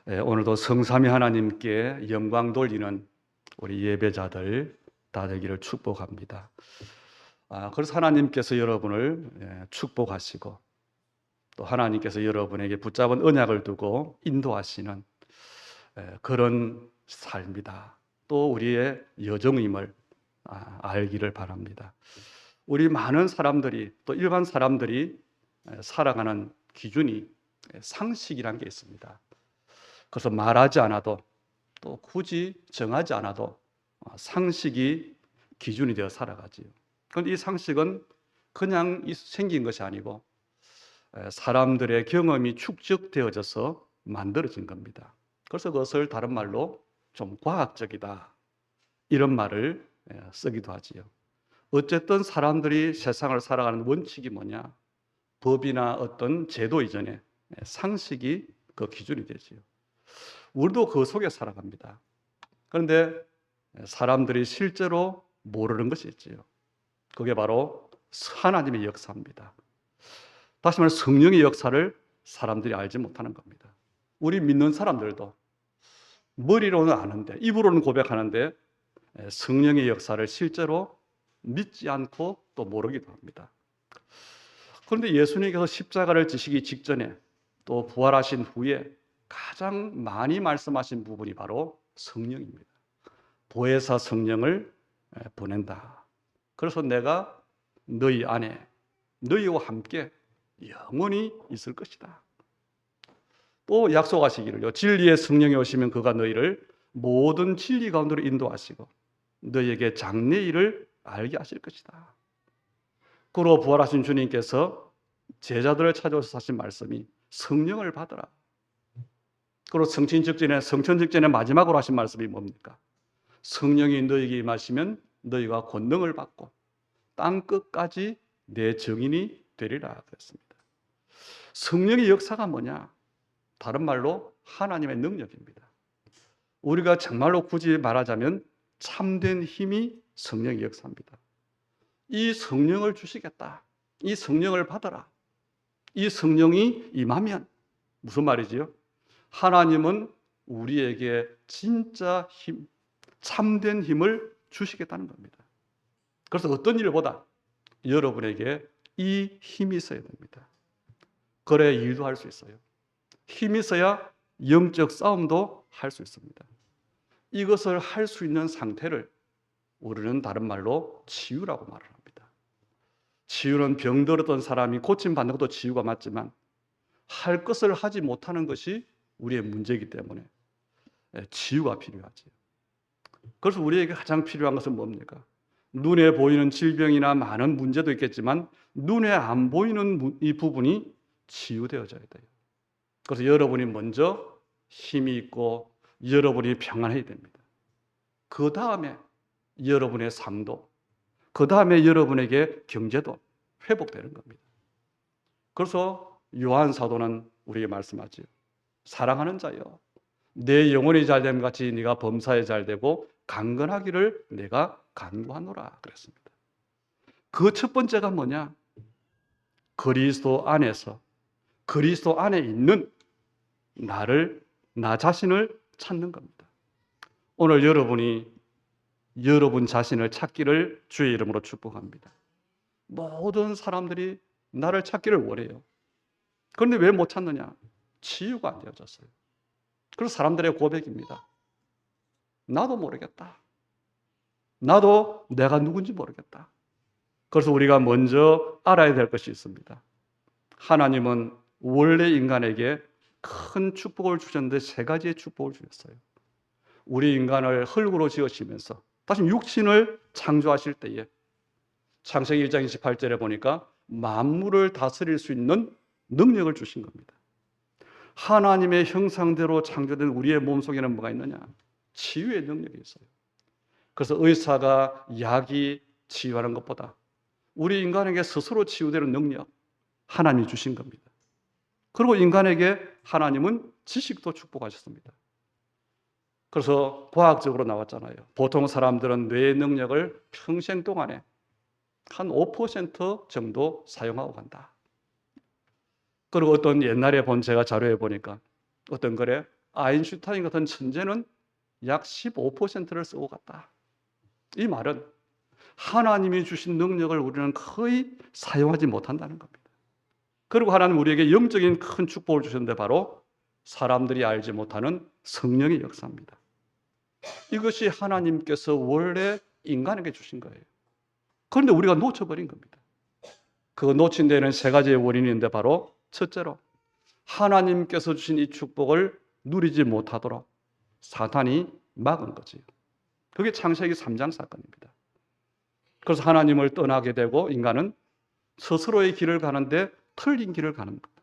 오늘도 성삼위 하나님께 영광 돌리는 우리 예배자들 다 되기를 축복합니다. 그래서 하나님께서 여러분을 축복하시고 또 하나님께서 여러분에게 붙잡은 언약을 두고 인도하시는 그런 삶이다. 또 우리의 여정임을 알기를 바랍니다. 우리 많은 사람들이 또 일반 사람들이 살아가는 기준이 상식이라는 게 있습니다. 그래서 말하지 않아도 또 굳이 정하지 않아도 상식이 기준이 되어 살아가지요. 그런데 이 상식은 그냥 생긴 것이 아니고 사람들의 경험이 축적되어져서 만들어진 겁니다. 그래서 그것을 다른 말로 좀 과학적이다 이런 말을 쓰기도 하지요. 어쨌든 사람들이 세상을 살아가는 원칙이 뭐냐? 법이나 어떤 제도 이전에 상식이 그 기준이 되지요. 우리도 그 속에 살아갑니다. 그런데 사람들이 실제로 모르는 것이 있지요. 그게 바로 하나님의 역사입니다. 다시 말해 성령의 역사를 사람들이 알지 못하는 겁니다. 우리 믿는 사람들도 머리로는 아는데 입으로는 고백하는데 성령의 역사를 실제로 믿지 않고 또 모르기도 합니다. 그런데 예수님께서 십자가를 지시기 직전에 또 부활하신 후에 가장 많이 말씀하신 부분이 바로 성령입니다. 보혜사 성령을 보낸다. 그래서 내가 너희 안에 너희와 함께 영원히 있을 것이다. 또 약속하시기를요. 진리의 성령이 오시면 그가 너희를 모든 진리 가운데로 인도하시고 너희에게 장래일을 알게 하실 것이다. 그리고 부활하신 주님께서 제자들을 찾아오셔서 하신 말씀이 성령을 받으라. 그리고 성천 직전에 마지막으로 하신 말씀이 뭡니까? 성령이 너희에게 임하시면 너희가 권능을 받고 땅 끝까지 내 증인이 되리라 그랬습니다. 성령의 역사가 뭐냐? 다른 말로 하나님의 능력입니다. 우리가 정말로 굳이 말하자면 참된 힘이 성령의 역사입니다. 이 성령을 주시겠다. 이 성령을 받아라. 이 성령이 임하면 무슨 말이지요? 하나님은 우리에게 진짜 힘, 참된 힘을 주시겠다는 겁니다. 그래서 어떤 일보다 여러분에게 이 힘이 있어야 됩니다. 그래야 일도 할 수 있어요. 힘이 있어야 영적 싸움도 할 수 있습니다. 이것을 할 수 있는 상태를 우리는 다른 말로 치유라고 말을 합니다. 치유는 병들었던 사람이 고침받는 것도 치유가 맞지만 할 것을 하지 못하는 것이 우리의 문제이기 때문에 치유가 필요하지. 그래서 우리에게 가장 필요한 것은 뭡니까? 눈에 보이는 질병이나 많은 문제도 있겠지만 눈에 안 보이는 이 부분이 치유되어져야 돼요. 그래서 여러분이 먼저 힘이 있고 여러분이 평안해야 됩니다. 그 다음에 여러분의 삶도, 그 다음에 여러분에게 경제도 회복되는 겁니다. 그래서 요한 사도는 우리에게 말씀하지요. 사랑하는 자여, 내 영혼이 잘됨 같이 네가 범사에 잘되고 강건하기를 내가 간구하노라 그랬습니다. 그 첫 번째가 뭐냐? 그리스도 안에서 그리스도 안에 있는 나 자신을 찾는 겁니다. 오늘 여러분이 여러분 자신을 찾기를 주의 이름으로 축복합니다. 모든 사람들이 나를 찾기를 원해요. 그런데 왜 못 찾느냐? 치유가 안 되어졌어요. 그래서 사람들의 고백입니다. 나도 모르겠다. 나도 내가 누군지 모르겠다. 그래서 우리가 먼저 알아야 될 것이 있습니다. 하나님은 원래 인간에게 큰 축복을 주셨는데 세 가지의 축복을 주셨어요. 우리 인간을 흙으로 지으시면서 다시 육신을 창조하실 때에 창세기 1장 28절에 보니까 만물을 다스릴 수 있는 능력을 주신 겁니다. 하나님의 형상대로 창조된 우리의 몸속에는 뭐가 있느냐? 치유의 능력이 있어요. 그래서 의사가 약이 치유하는 것보다 우리 인간에게 스스로 치유되는 능력 하나님이 주신 겁니다. 그리고 인간에게 하나님은 지식도 축복하셨습니다. 그래서 과학적으로 나왔잖아요. 보통 사람들은 뇌의 능력을 평생 동안에 한 5% 정도 사용하고 간다. 그리고 어떤 옛날에 본 제가 자료에 보니까 어떤 거래 아인슈타인 같은 천재는 약 15%를 쓰고 갔다. 이 말은 하나님이 주신 능력을 우리는 거의 사용하지 못한다는 겁니다. 그리고 하나님 우리에게 영적인 큰 축복을 주셨는데 바로 사람들이 알지 못하는 성령의 역사입니다. 이것이 하나님께서 원래 인간에게 주신 거예요. 그런데 우리가 놓쳐버린 겁니다. 그 놓친 데에는 세 가지의 원인이 있는데 바로 첫째로 하나님께서 주신 이 축복을 누리지 못하도록 사탄이 막은 거지요. 그게 창세기 3장 사건입니다. 그래서 하나님을 떠나게 되고 인간은 스스로의 길을 가는데 틀린 길을 가는 겁니다.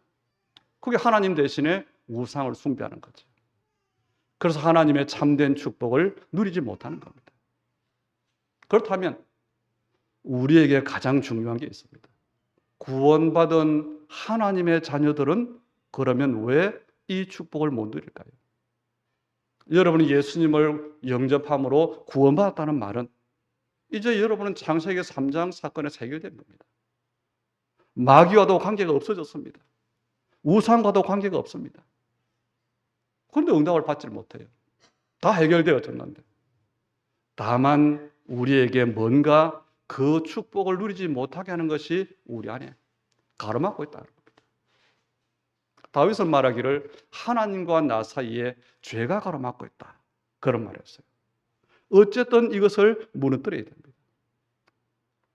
그게 하나님 대신에 우상을 숭배하는 거죠. 그래서 하나님의 참된 축복을 누리지 못하는 겁니다. 그렇다면 우리에게 가장 중요한 게 있습니다. 구원받은 하나님의 자녀들은 그러면 왜 이 축복을 못 누릴까요? 여러분이 예수님을 영접함으로 구원받았다는 말은 이제 여러분은 창세기 3장 사건에서 해결된 겁니다. 마귀와도 관계가 없어졌습니다. 우상과도 관계가 없습니다. 그런데 응답을 받지 못해요. 다 해결되어졌는데. 다만 우리에게 뭔가 그 축복을 누리지 못하게 하는 것이 우리 안에 가로막고 있다는 겁니다. 다윗은 말하기를 하나님과 나 사이에 죄가 가로막고 있다. 그런 말이었어요. 어쨌든 이것을 무너뜨려야 됩니다.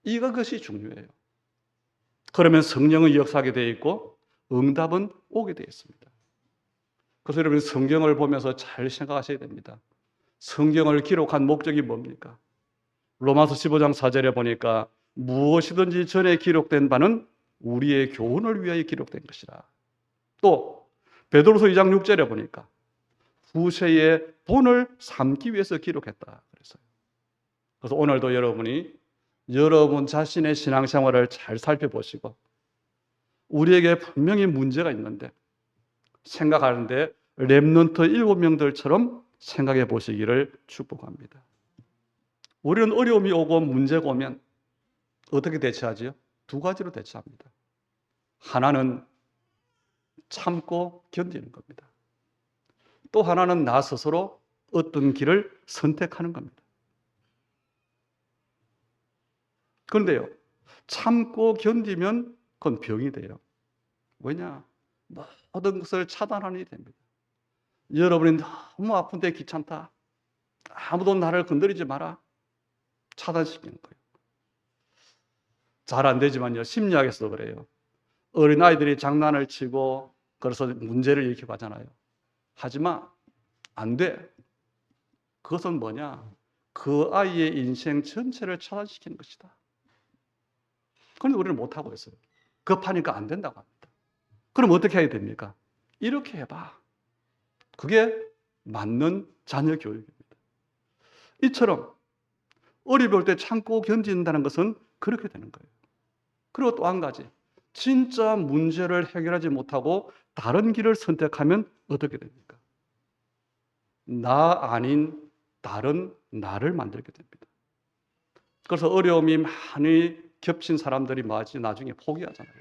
이것이 중요해요. 그러면 성령은 역사하게 되어 있고 응답은 오게 되어 있습니다. 그래서 여러분 성경을 보면서 잘 생각하셔야 됩니다. 성경을 기록한 목적이 뭡니까? 로마서 15장 4절에 보니까 무엇이든지 전에 기록된 바는 우리의 교훈을 위하여 기록된 것이라. 또 베드로서 2장 6절에 보니까 후세의 본을 삼기 위해서 기록했다 그랬어요. 그래서 오늘도 여러분이 여러분 자신의 신앙생활을 잘 살펴보시고 우리에게 분명히 문제가 있는데 생각하는데 렘넌트 7명들처럼 생각해 보시기를 축복합니다. 우리는 어려움이 오고 문제가 오면 어떻게 대처하지요? 두 가지로 대처합니다. 하나는 참고 견디는 겁니다. 또 하나는 나 스스로 어떤 길을 선택하는 겁니다. 그런데요, 참고 견디면 그건 병이 돼요. 왜냐? 모든 것을 차단하는 일이 됩니다. 여러분이 너무 아픈데 귀찮다. 아무도 나를 건드리지 마라. 차단시키는 거예요. 잘 안 되지만요, 심리학에서도 그래요. 어린아이들이 장난을 치고 그래서 문제를 일으키고 하잖아요. 하지만 안 돼. 그것은 뭐냐? 그 아이의 인생 전체를 차단시키는 것이다. 그런데 우리는 못하고 있어요. 급하니까 안 된다고 합니다. 그럼 어떻게 해야 됩니까? 이렇게 해봐. 그게 맞는 자녀 교육입니다. 이처럼 어려울 때 참고 견딘다는 것은 그렇게 되는 거예요. 그리고 또 한 가지, 진짜 문제를 해결하지 못하고 다른 길을 선택하면 어떻게 됩니까? 나 아닌 다른 나를 만들게 됩니다. 그래서 어려움이 많이 겹친 사람들이 나중에 포기하잖아요.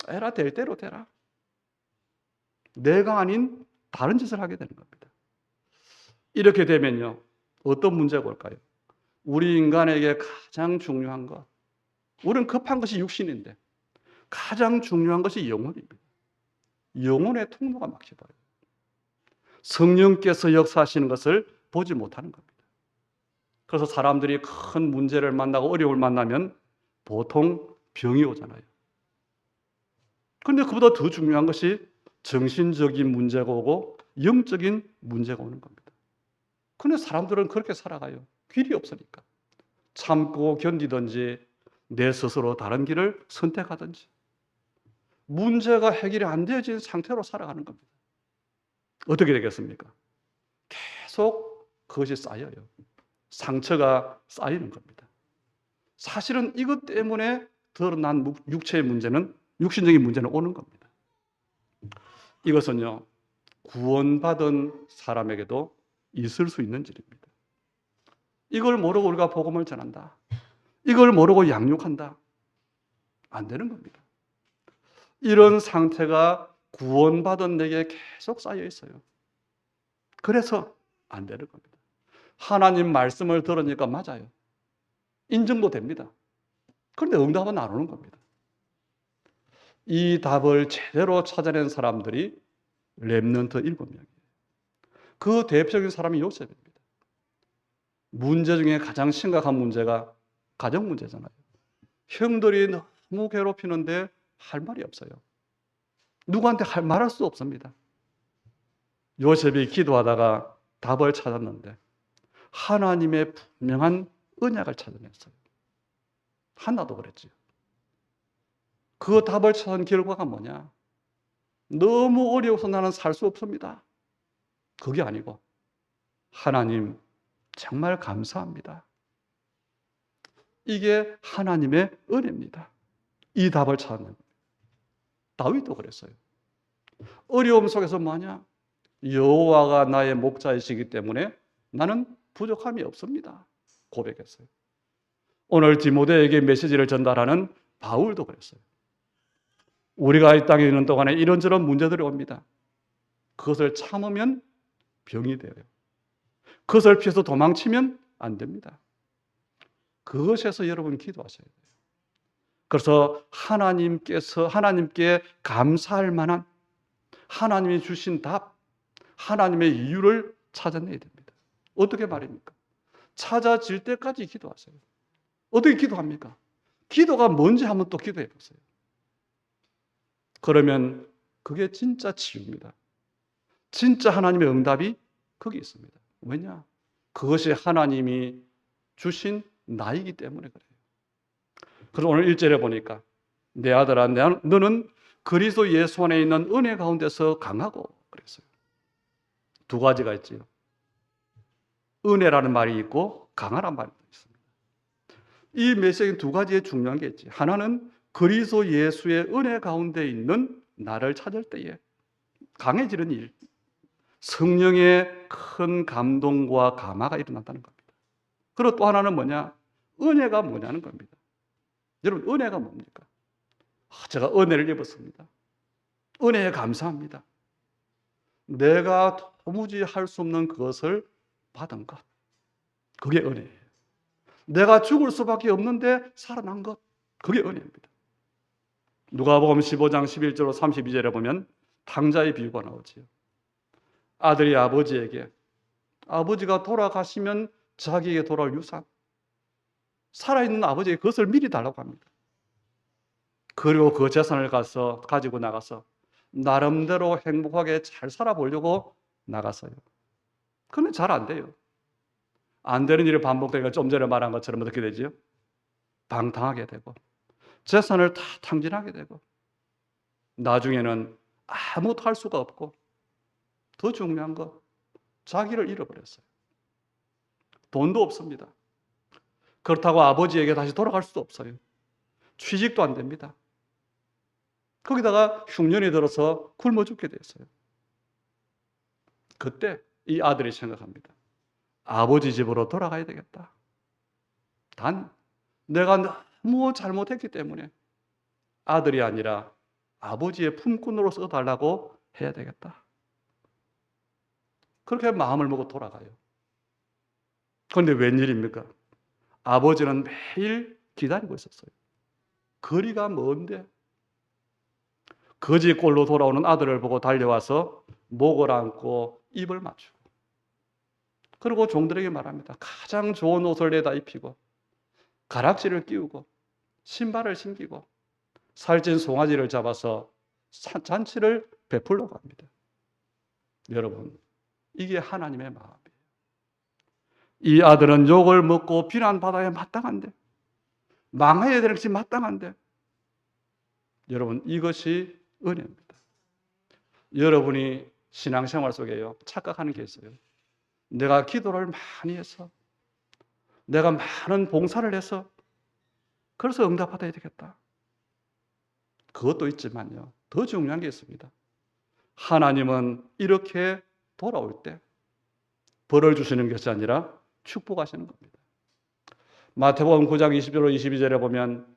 에라 될 대로 되라. 내가 아닌 다른 짓을 하게 되는 겁니다. 이렇게 되면요, 어떤 문제가 올까요? 우리 인간에게 가장 중요한 것, 우리는 급한 것이 육신인데 가장 중요한 것이 영혼입니다. 영혼의 통로가 막혀버려요. 성령께서 역사하시는 것을 보지 못하는 겁니다. 그래서 사람들이 큰 문제를 만나고 어려움을 만나면 보통 병이 오잖아요. 그런데 그보다 더 중요한 것이 정신적인 문제가 오고 영적인 문제가 오는 겁니다. 그런데 사람들은 그렇게 살아가요. 길이 없으니까. 참고 견디든지 내 스스로 다른 길을 선택하든지 문제가 해결이 안 되어진 상태로 살아가는 겁니다. 어떻게 되겠습니까? 계속 그것이 쌓여요. 상처가 쌓이는 겁니다. 사실은 이것 때문에 드러난 육체의 문제는, 육신적인 문제는 오는 겁니다. 이것은요, 구원받은 사람에게도 있을 수 있는 일입니다. 이걸 모르고 우리가 복음을 전한다. 이걸 모르고 양육한다. 안 되는 겁니다. 이런 상태가 구원받은 내게 계속 쌓여 있어요. 그래서 안 되는 겁니다. 하나님 말씀을 들으니까 맞아요. 인정도 됩니다. 그런데 응답은 안 오는 겁니다. 이 답을 제대로 찾아낸 사람들이 렘넌트 7명이에요. 그 대표적인 사람이 요셉입니다. 문제 중에 가장 심각한 문제가 가정 문제잖아요. 형들이 너무 괴롭히는데 할 말이 없어요. 누구한테 말할 수 없습니다. 요셉이 기도하다가 답을 찾았는데 하나님의 분명한 언약을 찾아냈어요. 하나도 그랬지요. 그 답을 찾은 결과가 뭐냐? 너무 어려워서 나는 살 수 없습니다. 그게 아니고 하나님 정말 감사합니다. 이게 하나님의 은혜입니다. 이 답을 찾는 다윗도 그랬어요. 어려움 속에서 뭐냐? 여호와가 나의 목자이시기 때문에 나는 부족함이 없습니다. 고백했어요. 오늘 디모데에게 메시지를 전달하는 바울도 그랬어요. 우리가 이 땅에 있는 동안에 이런저런 문제들이 옵니다. 그것을 참으면 병이 돼요. 그것을 피해서 도망치면 안 됩니다. 그것에서 여러분 기도하셔야 돼요. 그래서 하나님께 감사할 만한 하나님이 주신 답, 하나님의 이유를 찾아내야 됩니다. 어떻게 말입니까? 찾아질 때까지 기도하세요. 어떻게 기도합니까? 기도가 뭔지 한번 또 기도해 보세요. 그러면 그게 진짜 치유입니다. 진짜 하나님의 응답이 거기 있습니다. 왜냐? 그것이 하나님이 주신 나이기 때문에 그래요. 그래서 오늘 1절에 보니까 내 아들아 너는 그리스도 예수 안에 있는 은혜 가운데서 강하고 그랬어요. 두 가지가 있지요. 은혜라는 말이 있고 강하라는 말이 있습니다. 이 메시지는 두 가지에 중요한 게 있지. 하나는 그리스도 예수의 은혜 가운데 있는 나를 찾을 때에 강해지는 일, 성령의 큰 감동과 감화가 일어난다는 겁니다. 그리고 또 하나는 뭐냐? 은혜가 뭐냐는 겁니다. 여러분, 은혜가 뭡니까? 제가 은혜를 입었습니다. 은혜에 감사합니다. 내가 도무지 할 수 없는 그것을 받은 것. 그게 은혜예요. 내가 죽을 수밖에 없는데 살아난 것. 그게 은혜입니다. 누가복음 15장 11절로 32절에 보면 탕자의 비유가 나오지요. 아들이 아버지에게 아버지가 돌아가시면 자기에게 돌아올 유산, 살아있는 아버지에게 그것을 미리 달라고 합니다. 그리고 그 재산을 가지고 나가서 나름대로 행복하게 잘 살아보려고 나갔어요. 그런데 잘 안 돼요. 안 되는 일이 반복되니까 좀 전에 말한 것처럼 어떻게 되죠? 방탕하게 되고 재산을 다 탕진하게 되고 나중에는 아무것도 할 수가 없고 더 중요한 거 자기를 잃어버렸어요. 돈도 없습니다. 그렇다고 아버지에게 다시 돌아갈 수도 없어요. 취직도 안 됩니다. 거기다가 흉년이 들어서 굶어 죽게 됐어요. 그때 이 아들이 생각합니다. 아버지 집으로 돌아가야 되겠다. 단 내가 너무 잘못했기 때문에 아들이 아니라 아버지의 품꾼으로 써달라고 해야 되겠다. 그렇게 마음을 먹고 돌아가요. 그런데 웬일입니까? 아버지는 매일 기다리고 있었어요. 거리가 먼데 거지 꼴로 돌아오는 아들을 보고 달려와서 목을 안고 입을 맞추고 그리고 종들에게 말합니다. 가장 좋은 옷을 내다 입히고 가락지를 끼우고 신발을 신기고 살찐 송아지를 잡아서 잔치를 베풀려고 합니다. 여러분, 이게 하나님의 마음이에요. 이 아들은 욕을 먹고 비난받아야 마땅한데 망해야 되는 것이 마땅한데 여러분, 이것이 은혜입니다. 여러분이 신앙생활 속에요 착각하는 게 있어요. 내가 기도를 많이 해서 내가 많은 봉사를 해서 그래서 응답받아야 되겠다. 그것도 있지만요. 더 중요한 게 있습니다. 하나님은 이렇게 돌아올 때 벌을 주시는 것이 아니라 축복하시는 겁니다. 마태복음 9장 20절로 22절에 보면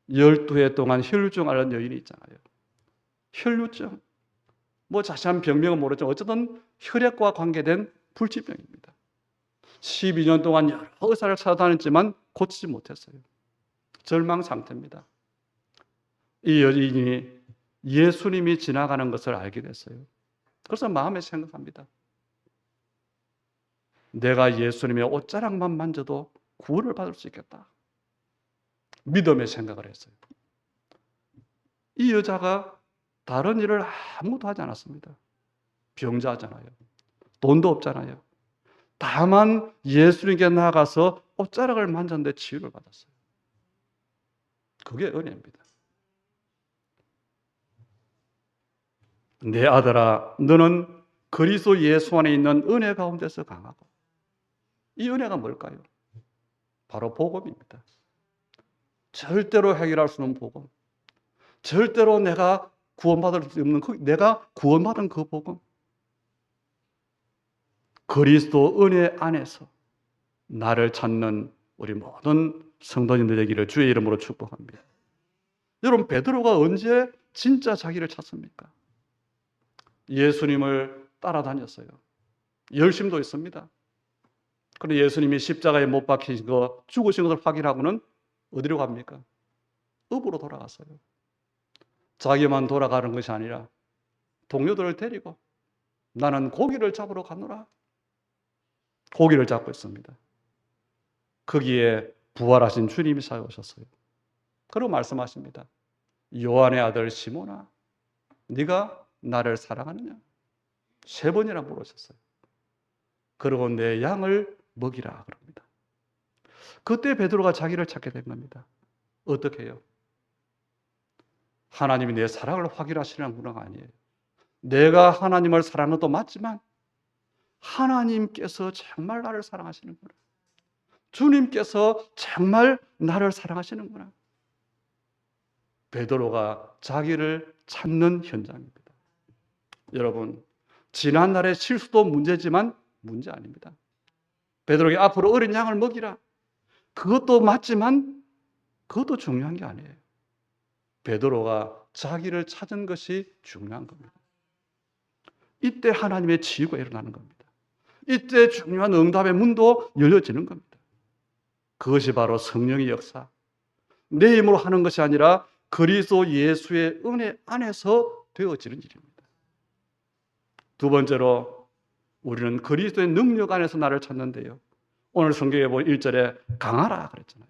12해 동안 혈루증 앓는 여인이 있잖아요. 혈루증. 뭐 자세한 병명은 모르지만 어쨌든 혈액과 관계된 불치병입니다. 12년 동안 여러 의사를 찾아다녔지만 고치지 못했어요. 절망 상태입니다. 이 여인이 예수님이 지나가는 것을 알게 됐어요. 그래서 마음에 생각합니다. 내가 예수님의 옷자락만 만져도 구원을 받을 수 있겠다. 믿음의 생각을 했어요. 이 여자가 다른 일을 아무것도 하지 않았습니다. 병자잖아요. 돈도 없잖아요. 다만 예수님께 나가서 옷자락을 만졌는데 치유를 받았어요. 그게 은혜입니다. 내 아들아, 너는 그리스도 예수 안에 있는 은혜 가운데서 강하고. 이 은혜가 뭘까요? 바로 복음입니다. 절대로 해결할 수 없는 복음. 절대로 내가 구원받을 수 없는 내가 구원받은 그 복음. 그리스도 은혜 안에서 나를 찾는 우리 모든 성도님들 되기를 주의 이름으로 축복합니다. 여러분, 베드로가 언제 진짜 자기를 찾습니까? 예수님을 따라다녔어요. 열심도 있습니다. 그런데 예수님이 십자가에 못 박히신 거, 죽으신 것을 확인하고는 어디로 갑니까? 읍으로 돌아갔어요. 자기만 돌아가는 것이 아니라 동료들을 데리고 나는 고기를 잡으러 가노라. 고기를 잡고 있습니다. 거기에 부활하신 주님이 찾아오셨어요. 그리고 말씀하십니다. 요한의 아들 시몬아, 네가 나를 사랑하느냐? 3번이나 물으셨어요. 그리고 내 양을 먹이라 그럽니다. 그때 베드로가 자기를 찾게 된 겁니다. 어떻게 해요? 하나님이 내 사랑을 확인하시는 구나가 아니에요. 내가 하나님을 사랑하는 것도 맞지만 하나님께서 정말 나를 사랑하시는구나. 주님께서 정말 나를 사랑하시는구나. 베드로가 자기를 찾는 현장입니다. 여러분, 지난날의 실수도 문제지만 문제 아닙니다. 베드로에게 앞으로 어린 양을 먹이라. 그것도 맞지만 그것도 중요한 게 아니에요. 베드로가 자기를 찾은 것이 중요한 겁니다. 이때 하나님의 치유가 일어나는 겁니다. 이때 중요한 응답의 문도 열려지는 겁니다. 그것이 바로 성령의 역사. 내 힘으로 하는 것이 아니라 그리스도 예수의 은혜 안에서 되어지는 일입니다. 두 번째로 우리는 그리스도의 능력 안에서 나를 찾는데요. 오늘 성경에 보면 1절에 강하라 그랬잖아요.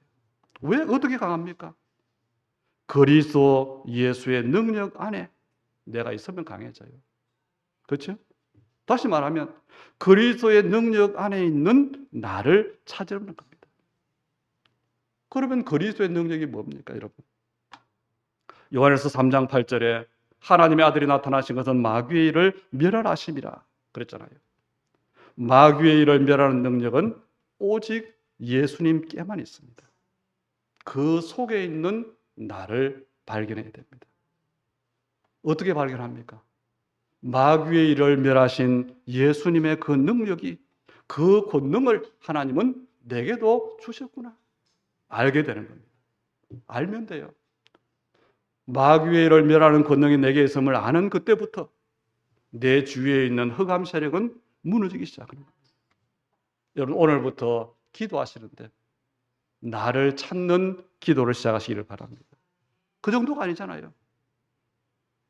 왜 어떻게 강합니까? 그리스도 예수의 능력 안에 내가 있으면 강해져요. 그렇죠? 다시 말하면 그리스도의 능력 안에 있는 나를 찾으려는 겁니다. 그러면 그리스도의 능력이 뭡니까, 여러분? 요한일서 3장 8절에 하나님의 아들이 나타나신 것은 마귀의 일을 멸하심이라 그랬잖아요. 마귀의 일을 멸하는 능력은 오직 예수님께만 있습니다. 그 속에 있는 나를 발견해야 됩니다. 어떻게 발견합니까? 마귀의 일을 멸하신 예수님의 그 능력이, 그 권능을 하나님은 내게도 주셨구나. 알게 되는 겁니다. 알면 돼요. 마귀의 일을 멸하는 권능이 내게 있음을 아는 그때부터 내 주위에 있는 흑암 세력은 무너지기 시작합니다. 여러분, 오늘부터 기도하시는데 나를 찾는 기도를 시작하시기를 바랍니다. 그 정도가 아니잖아요.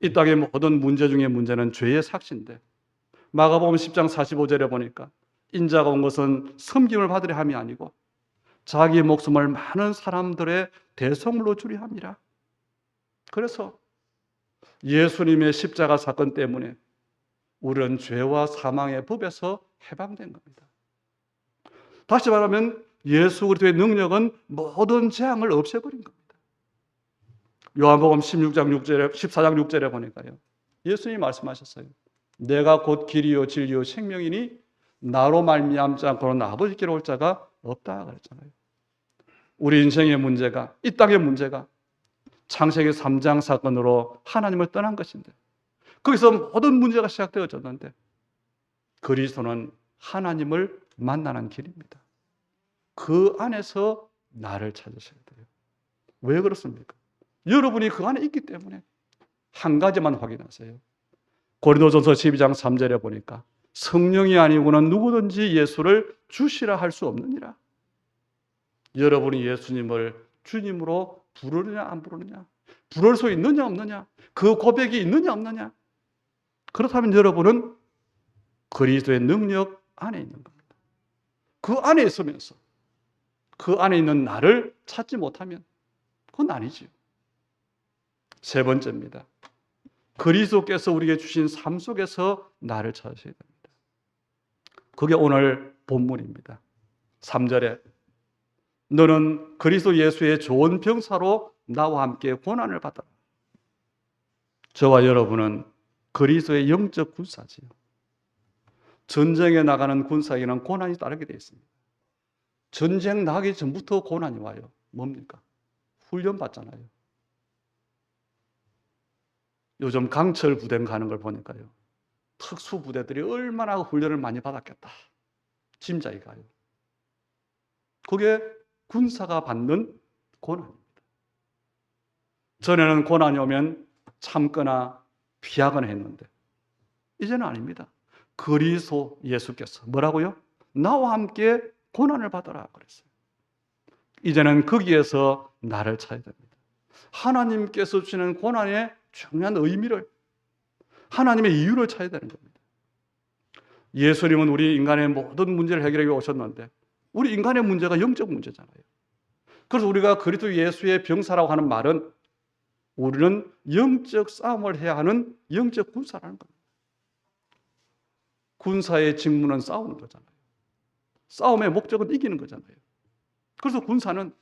이 땅의 모든 문제 중에 문제는 죄의 삭신데 마가복음 10장 45절에 보니까 인자가 온 것은 섬김을 받으려 함이 아니고 자기의 목숨을 많은 사람들의 대성물로 주려 함이라. 그래서 예수님의 십자가 사건 때문에 우리는 죄와 사망의 법에서 해방된 겁니다. 다시 말하면 예수 그리스도의 능력은 모든 재앙을 없애버린 겁니다. 요한복음 16장 6절에, 14장 6절에 보니까요. 예수님이 말씀하셨어요. 내가 곧 길이요 진리요 생명이니 나로 말미암지 않고는 아버지께로 올 자가 없다 그랬잖아요. 우리 인생의 문제가, 이 땅의 문제가 창세기 3장 사건으로 하나님을 떠난 것인데 거기서 모든 문제가 시작되어졌는데 그리스도는 하나님을 만나는 길입니다. 그 안에서 나를 찾으셔야 돼요. 왜 그렇습니까? 여러분이 그 안에 있기 때문에 한 가지만 확인하세요. 고린도전서 12장 3절에 보니까 성령이 아니고는 누구든지 예수를 주시라 할 수 없느니라. 여러분이 예수님을 주님으로 부르느냐 안 부르느냐, 부를 수 있느냐 없느냐, 그 고백이 있느냐 없느냐, 그렇다면 여러분은 그리스도의 능력 안에 있는 겁니다. 그 안에 있으면서 그 안에 있는 나를 찾지 못하면 그건 아니지요. 세 번째입니다. 그리스도께서 우리에게 주신 삶 속에서 나를 찾으셔야 됩니다. 그게 오늘 본문입니다. 3절에 너는 그리스도 예수의 좋은 병사로 나와 함께 고난을 받아라. 저와 여러분은 그리스도의 영적 군사지요. 전쟁에 나가는 군사에게는 고난이 따르게 되어 있습니다. 전쟁 나가기 전부터 고난이 와요. 뭡니까? 훈련 받잖아요. 요즘 강철 부대 가는 걸 보니까요, 특수 부대들이 얼마나 훈련을 많이 받았겠다. 짐작이 가요. 그게 군사가 받는 고난입니다. 전에는 고난이 오면 참거나 피하거나 했는데 이제는 아닙니다. 그리스도 예수께서 뭐라고요? 나와 함께 고난을 받아라 그랬어요. 이제는 거기에서 나를 찾아야 됩니다. 하나님께서 주시는 고난의 중요한 의미를, 하나님의 이유를 찾아야 되는 겁니다. 예수님은 우리 인간의 모든 문제를 해결하기 위해 오셨는데 우리 인간의 문제가 영적 문제잖아요. 그래서 우리가 그리스도 예수의 병사라고 하는 말은 우리는 영적 싸움을 해야 하는 영적 군사라는 겁니다. 군사의 직무는 싸우는 거잖아요. 싸움의 목적은 이기는 거잖아요. 그래서 군사는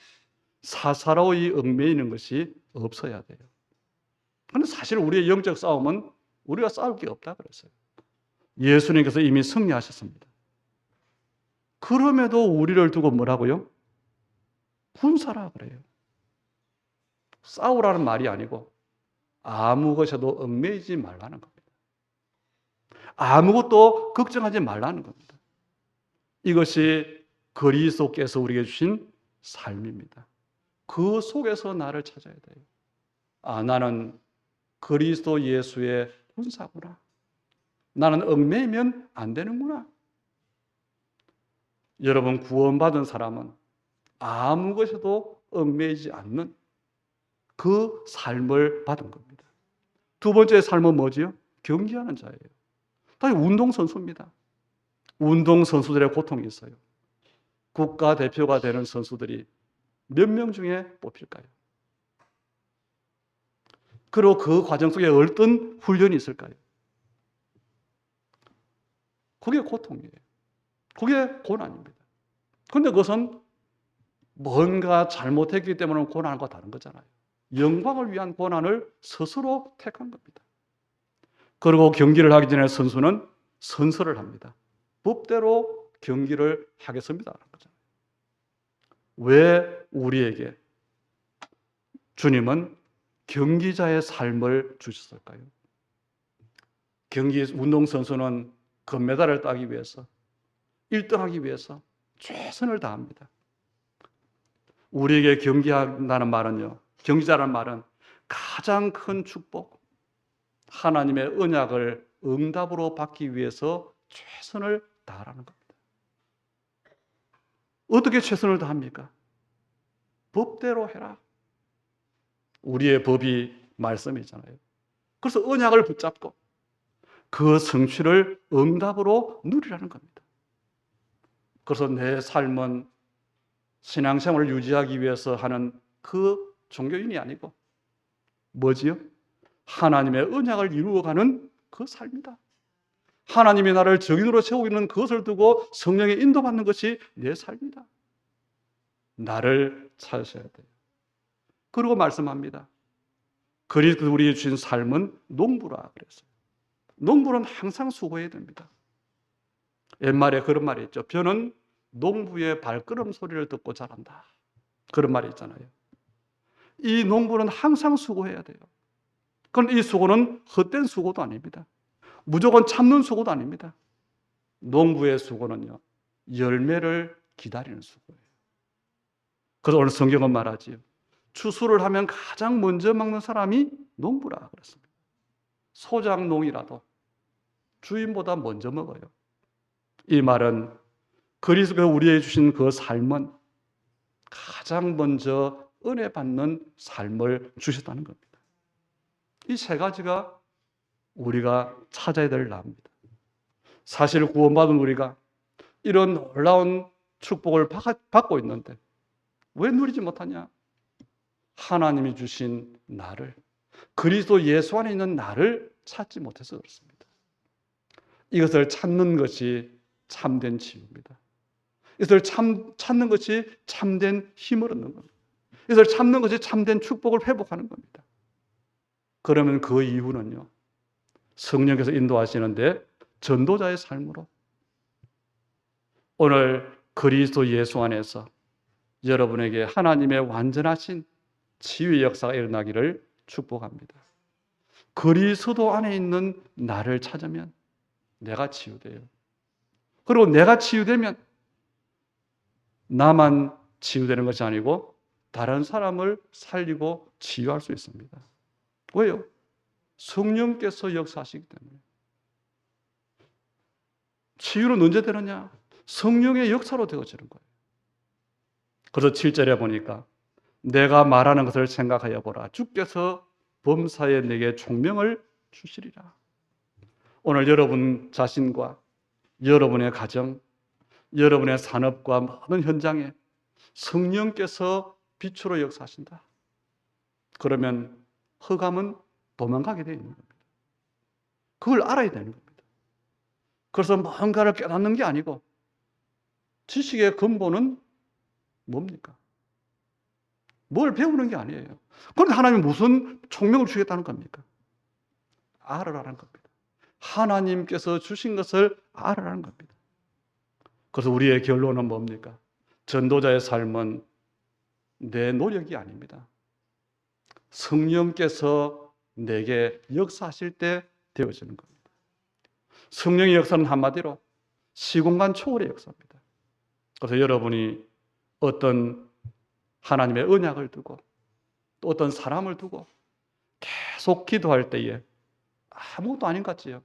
사사로이 얽매이는 것이 없어야 돼요. 그런데 사실 우리의 영적 싸움은 우리가 싸울 게 없다 그랬어요. 예수님께서 이미 승리하셨습니다. 그럼에도 우리를 두고 뭐라고요? 군사라 그래요. 싸우라는 말이 아니고 아무 것에도 얽매이지 말라는 겁니다. 아무것도 걱정하지 말라는 겁니다. 이것이 그리스도께서 우리에게 주신 삶입니다. 그 속에서 나를 찾아야 돼요. 아, 나는 그리스도 예수의 군사구나. 나는 얽매이면 안 되는구나. 여러분, 구원받은 사람은 아무 것에도 얽매이지 않는 그 삶을 받은 겁니다. 두 번째 삶은 뭐지요? 경기하는 자예요. 다시 운동선수입니다. 운동선수들의 고통이 있어요. 국가대표가 되는 선수들이 몇 명 중에 뽑힐까요? 그리고 그 과정 속에 어떤 훈련이 있을까요? 그게 고통이에요. 그게 고난입니다. 그런데 그것은 뭔가 잘못했기 때문에 고난과 다른 거잖아요. 영광을 위한 고난을 스스로 택한 겁니다. 그리고 경기를 하기 전에 선수는 선서를 합니다. 법대로 경기를 하겠습니다. 왜 우리에게 주님은 경기자의 삶을 주셨을까요? 운동선수는 금메달을 따기 위해서, 1등하기 위해서 최선을 다합니다. 우리에게 경기한다는 말은요, 경기자라는 말은 가장 큰 축복, 하나님의 언약을 응답으로 받기 위해서 최선을 다하라는 겁니다. 어떻게 최선을 다합니까? 법대로 해라. 우리의 법이 말씀이잖아요. 그래서 언약을 붙잡고 그 성취를 응답으로 누리라는 겁니다. 그래서 내 삶은 신앙생활을 유지하기 위해서 하는 그 종교인이 아니고 뭐지요? 하나님의 언약을 이루어가는 그 삶이다. 하나님이 나를 정인으로 세우고 있는 그것을 두고 성령의 인도받는 것이 내 삶이다. 나를 찾으셔야 돼요. 그리고 말씀합니다. 그리스도 우리에게 주신 삶은 농부라 그랬어요. 농부는 항상 수고해야 됩니다. 옛말에 그런 말이 있죠. 벼는 농부의 발걸음 소리를 듣고 자란다. 그런 말이 있잖아요. 이 농부는 항상 수고해야 돼요. 그런데 이 수고는 헛된 수고도 아닙니다. 무조건 참는 수고도 아닙니다. 농부의 수고는요, 열매를 기다리는 수고예요. 그래서 오늘 성경은 말하지요. 추수를 하면 가장 먼저 막는 사람이 농부라 그랬습니다. 소작농이라도 주인보다 먼저 먹어요. 이 말은 그리스도가 우리에게 주신 그 삶은 가장 먼저 은혜 받는 삶을 주셨다는 겁니다. 이 세 가지가 우리가 찾아야 될 나입니다. 사실 구원받은 우리가 이런 놀라운 축복을 받고 있는데 왜 누리지 못하냐? 하나님이 주신 나를, 그리스도 예수 안에 있는 나를 찾지 못해서 그렇습니다. 이것을 찾는 것이 참된 치유입니다. 이것을 찾는 것이 참된 힘을 얻는 겁니다. 이것을 찾는 것이 참된 축복을 회복하는 겁니다. 그러면 그 이유는요, 성령께서 인도하시는데 전도자의 삶으로 오늘 그리스도 예수 안에서 여러분에게 하나님의 완전하신 치유의 역사가 일어나기를 축복합니다. 그리스도 안에 있는 나를 찾으면 내가 치유돼요. 그리고 내가 치유되면 나만 치유되는 것이 아니고 다른 사람을 살리고 치유할 수 있습니다. 왜요? 성령께서 역사하시기 때문에. 치유는 언제 되느냐? 성령의 역사로 되어지는 거예요. 그래서 7절에 보니까 내가 말하는 것을 생각하여 보라. 주께서 범사에 내게 총명을 주시리라. 오늘 여러분 자신과 여러분의 가정, 여러분의 산업과 모든 현장에 성령께서 빛으로 역사하신다. 그러면 흑암은 도망가게 되어 있는 겁니다. 그걸 알아야 되는 겁니다. 그래서 뭔가를 깨닫는 게 아니고 지식의 근본은 뭡니까? 뭘 배우는 게 아니에요. 그런데 하나님이 무슨 총명을 주겠다는 겁니까? 알으라는 겁니다. 하나님께서 주신 것을 알으라는 겁니다. 그래서 우리의 결론은 뭡니까? 전도자의 삶은 내 노력이 아닙니다. 성령께서 내게 역사하실 때 되어지는 겁니다. 성령의 역사는 한마디로 시공간 초월의 역사입니다. 그래서 여러분이 어떤 하나님의 언약을 두고 또 어떤 사람을 두고 계속 기도할 때에 아무것도 아닌 것 같지요.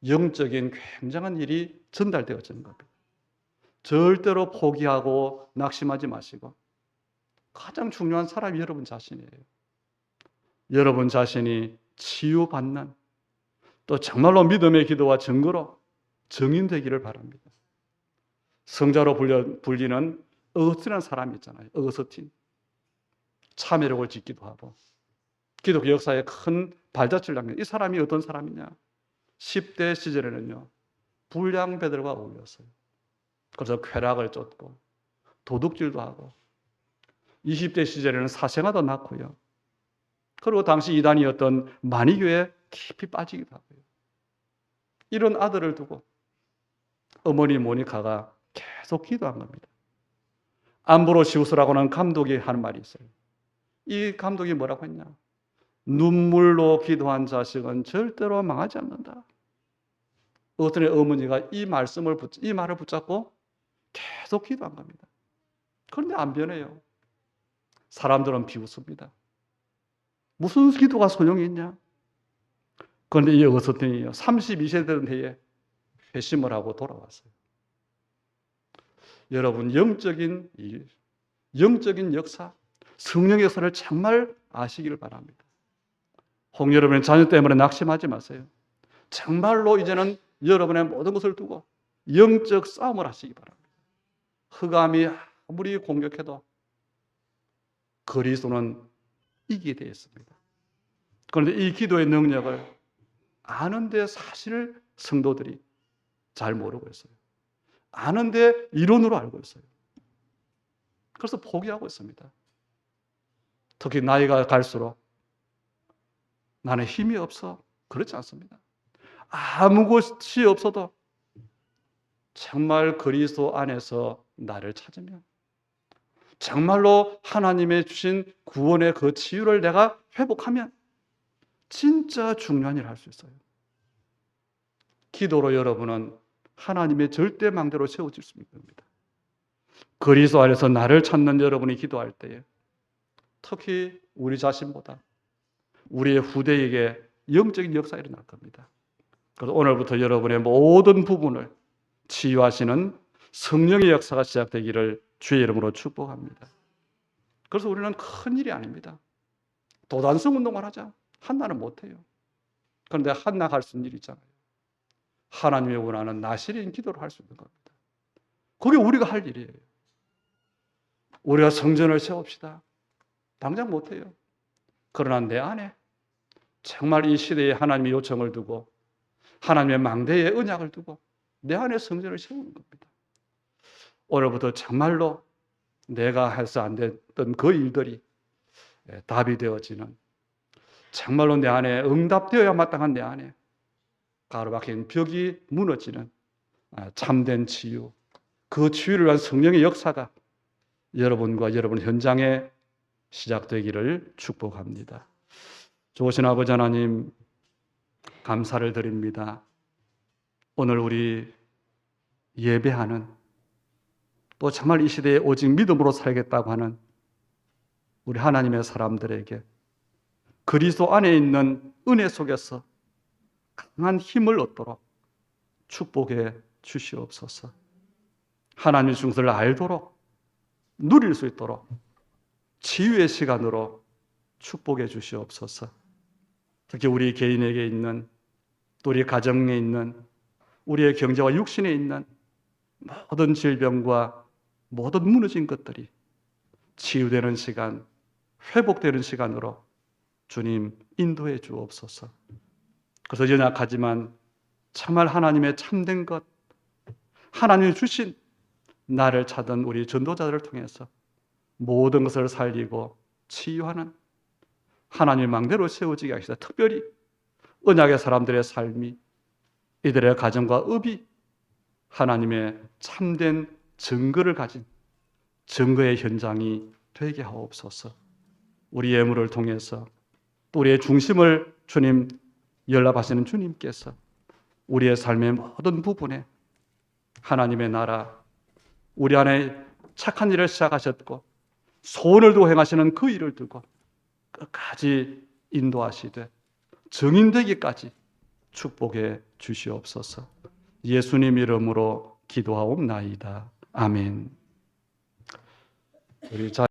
영적인 굉장한 일이 전달되어지는 겁니다. 절대로 포기하고 낙심하지 마시고 가장 중요한 사람이 여러분 자신이에요. 여러분 자신이 치유받는 또 정말로 믿음의 기도와 증거로 증인되기를 바랍니다. 성자로 불리는 어거스틴이라는 사람이 있잖아요. 어거스틴. 참회록을 짓기도 하고 기독교 역사에 큰 발자취를 남긴 이 사람이 어떤 사람이냐? 10대 시절에는요, 불량배들과 어울렸어요. 그래서 쾌락을 쫓고 도둑질도 하고 20대 시절에는 사생아도 낳고요. 그리고 당시 이단이었던 마니교에 깊이 빠지기도 하고요. 이런 아들을 두고 어머니 모니카가 계속 기도한 겁니다. 암브로시우스라고 하는 감독이 하는 말이 있어요. 이 감독이 뭐라고 했냐? 눈물로 기도한 자식은 절대로 망하지 않는다. 어떤 어머니가 이 말을 붙잡고 계속 기도한 겁니다. 그런데 안 변해요. 사람들은 비웃습니다. 무슨 기도가 소용이 있냐? 그런데 이 어거스틴이요, 32세 된 해에 회심을 하고 돌아왔어요. 여러분, 영적인 역사, 성령의 역사를 정말 아시기를 바랍니다. 여러분의 자녀 때문에 낙심하지 마세요. 정말로 이제는 여러분의 모든 것을 두고 영적 싸움을 하시기 바랍니다. 흑암이 아무리 공격해도 그리스도는 이기게 되어 있습니다. 그런데 이 기도의 능력을 아는데 사실 성도들이 잘 모르고 있어요. 아는데 이론으로 알고 있어요. 그래서 포기하고 있습니다. 특히 나이가 갈수록 나는 힘이 없어. 그렇지 않습니다. 아무것이 없어도 정말 그리스도 안에서 나를 찾으면 정말로 하나님의 주신 구원의 그 치유를 내가 회복하면 진짜 중요한 일을 할 수 있어요. 기도로 여러분은 하나님의 절대망대로 세워질 수 있는 겁니다. 그리스도 안에서 나를 찾는 여러분이 기도할 때에 특히 우리 자신보다 우리의 후대에게 영적인 역사가 일어날 겁니다. 그래서 오늘부터 여러분의 모든 부분을 치유하시는 성령의 역사가 시작되기를 주의 이름으로 축복합니다. 그래서 우리는 큰 일이 아닙니다. 도단성 운동을 하자. 한나는 못해요. 그런데 한나가 할 수 있는 일이 있잖아요. 하나님의 원하는 나실인 기도를 할 수 있는 겁니다. 그게 우리가 할 일이에요. 우리가 성전을 세웁시다. 당장 못해요. 그러나 내 안에 정말 이 시대에 하나님의 요청을 두고 하나님의 망대의 언약을 두고 내 안에 성전을 세우는 겁니다. 오늘부터 정말로 내가 해서 안 됐던 그 일들이 답이 되어지는, 정말로 내 안에 응답되어야 마땅한 내 안에 가로막힌 벽이 무너지는 참된 치유, 그 치유를 위한 성령의 역사가 여러분과 여러분 현장에 시작되기를 축복합니다. 좋으신 아버지 하나님, 감사를 드립니다. 오늘 우리 예배하는, 또 정말 이 시대에 오직 믿음으로 살겠다고 하는 우리 하나님의 사람들에게 그리스도 안에 있는 은혜 속에서 강한 힘을 얻도록 축복해 주시옵소서. 하나님의 중서를 알도록, 누릴 수 있도록 치유의 시간으로 축복해 주시옵소서. 특히 우리 개인에게 있는, 또 우리 가정에 있는, 우리의 경제와 육신에 있는 모든 질병과 모든 무너진 것들이 치유되는 시간, 회복되는 시간으로 주님 인도해 주옵소서. 그래서 연약하지만 정말 하나님의 참된 것, 하나님이 주신 나를 찾은 우리 전도자들을 통해서 모든 것을 살리고 치유하는 하나님의 망대로 세워지게 하시다. 특별히 언약의 사람들의 삶이, 이들의 가정과 업이 하나님의 참된 증거를 가진 증거의 현장이 되게 하옵소서. 우리 예물을 통해서 또 우리의 중심을 주님 연락하시는 주님께서 우리의 삶의 모든 부분에 하나님의 나라, 우리 안에 착한 일을 시작하셨고 소원을 두고 행하시는 그 일을 두고 끝까지 인도하시되 증인되기까지 축복해 주시옵소서. 예수님 이름으로 기도하옵나이다. 아멘. 우리